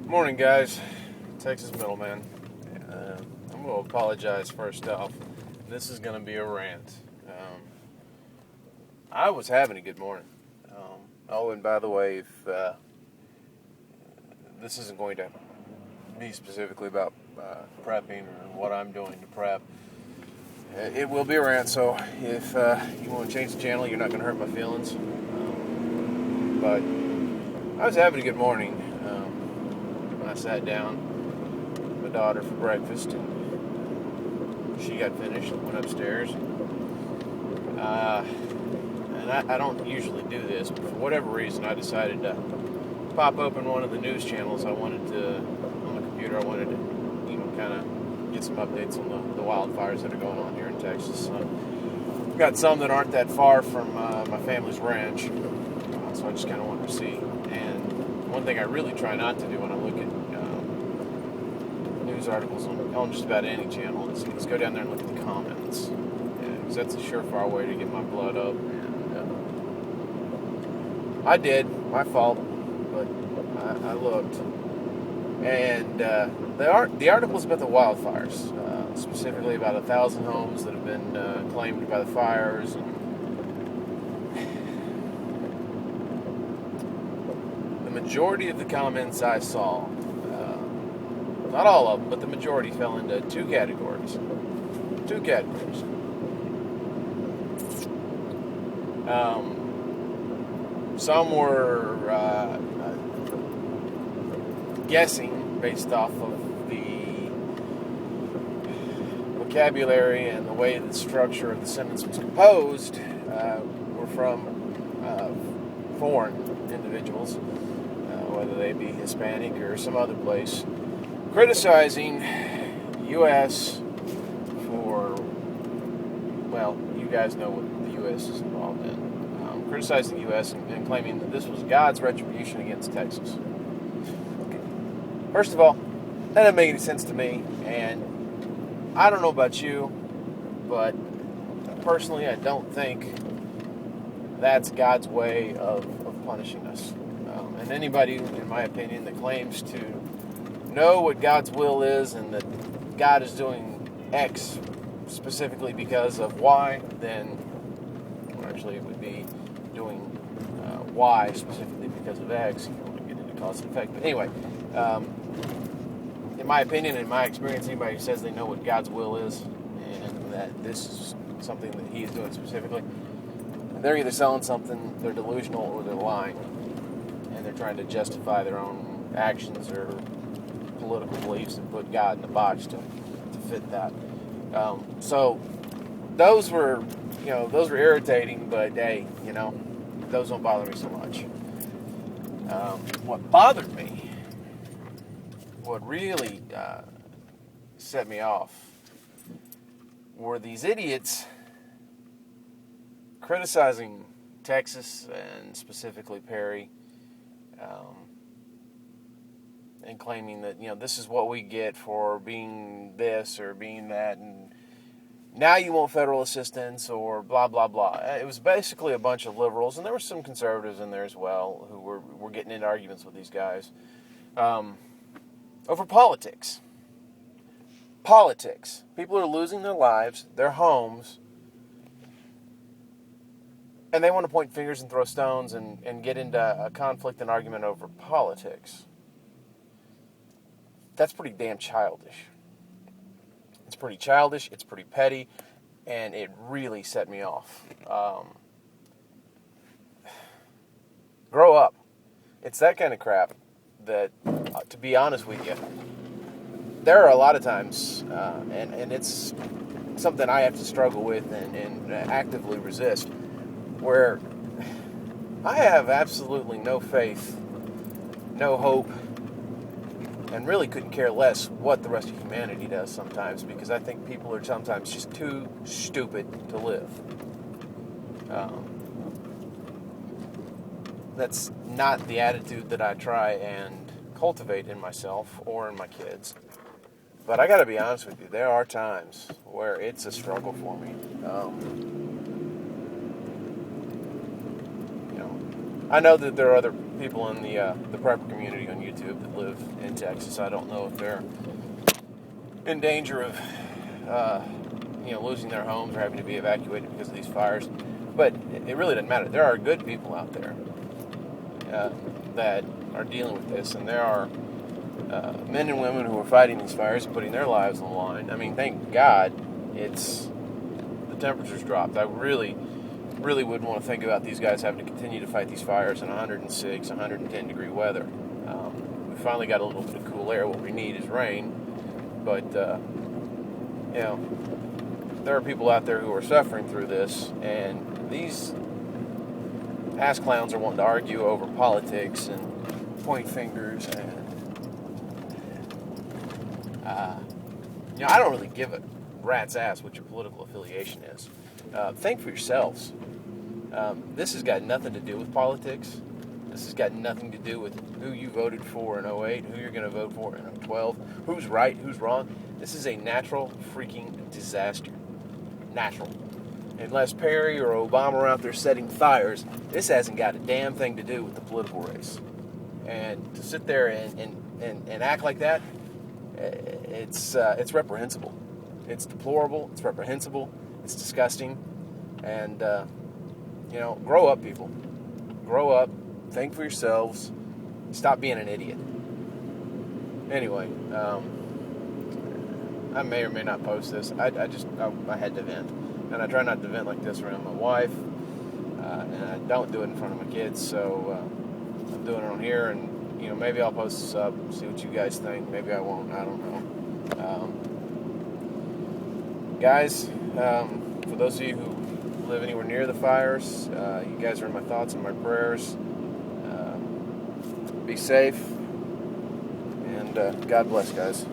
Morning, guys. Texas Middleman. I'm going to apologize first off. This is going to be a rant. I was having a good morning. And by the way, if this isn't going to be specifically about prepping or what I'm doing to prep, it will be a rant. So if you want to change the channel, you're not going to hurt my feelings. But I was having a good morning. I sat down with my daughter for breakfast, and she got finished and went upstairs. And I don't usually do this, but for whatever reason, I decided to pop open one of the news channels. On the computer, I wanted to, kind of get some updates on the wildfires that are going on here in Texas. We've got some that aren't that far from my family's ranch, so I just kind of wanted to see. And one thing I really try not to do when I look at news articles on just about any channel is go down there and look at the comments, because that's a surefire way to get my blood up. And I did, my fault, but I looked, and the article's about the wildfires, specifically about 1,000 homes that have been claimed by the fires. And the majority of the comments I saw, not all of them, but the majority fell into two categories. Some were guessing based off of the vocabulary and the way the structure of the sentence was composed, were from foreign individuals, whether they be Hispanic or some other place, criticizing U.S. for, well, you guys know what the U.S. is involved in. Criticizing the U.S. and claiming that this was God's retribution against Texas. Okay. First of all, that doesn't make any sense to me, and I don't know about you, but personally I don't think that's God's way of punishing us. And anybody, in my opinion, that claims to know what God's will is and that God is doing X specifically because of Y, then actually it would be doing Y specifically because of X. You don't want to get into cause and effect. But anyway, in my opinion, in my experience, anybody who says they know what God's will is and that this is something that He is doing specifically, they're either selling something, they're delusional, or they're lying. And they're trying to justify their own actions or political beliefs and put God in the box to fit that. So those were irritating, but hey, those don't bother me so much. What bothered me, what really set me off, were these idiots criticizing Texas and specifically Perry, and claiming that this is what we get for being this or being that, and now you want federal assistance or blah blah blah. It was basically a bunch of liberals, and there were some conservatives in there as well who were getting into arguments with these guys over politics. People are losing their lives, their homes, and they want to point fingers and throw stones and get into a conflict and argument over politics. That's pretty damn childish. It's pretty childish, it's pretty petty, and it really set me off. Grow up. It's that kind of crap that, to be honest with you, there are a lot of times, and it's something I have to struggle with and actively resist, where I have absolutely no faith, no hope, and really couldn't care less what the rest of humanity does sometimes, because I think people are sometimes just too stupid to live. That's not the attitude that I try and cultivate in myself or in my kids. But I got to be honest with you, there are times where it's a struggle for me. I know that there are other people in the prepper community on YouTube that live in Texas. I don't know if they're in danger of losing their homes or having to be evacuated because of these fires. But it really doesn't matter. There are good people out there that are dealing with this, and there are men and women who are fighting these fires and putting their lives on the line. I mean, thank God the temperature's dropped. I really wouldn't want to think about these guys having to continue to fight these fires in 106, 110 degree weather. We finally got a little bit of cool air. What we need is rain. But, there are people out there who are suffering through this, and these ass clowns are wanting to argue over politics and point fingers, and I don't really give a rat's ass what your political affiliation is. Think for yourselves. This has got nothing to do with politics. This has got nothing to do with who you voted for in 08, who you're going to vote for in 12, who's right, who's wrong. This is a natural freaking disaster. Natural. Unless Perry or Obama are out there setting fires, this hasn't got a damn thing to do with the political race. And to sit there and act like that, it's reprehensible. It's deplorable. It's reprehensible. It's disgusting. And, grow up, people. Grow up. Think for yourselves. Stop being an idiot. Anyway, I may or may not post this. I had to vent. And I try not to vent like this around my wife. And I don't do it in front of my kids. So I'm doing it on here. And, maybe I'll post this up, see what you guys think. Maybe I won't. I don't know. Guys, for those of you who live anywhere near the fires, you guys are in my thoughts and my prayers. Be safe. And God bless, guys.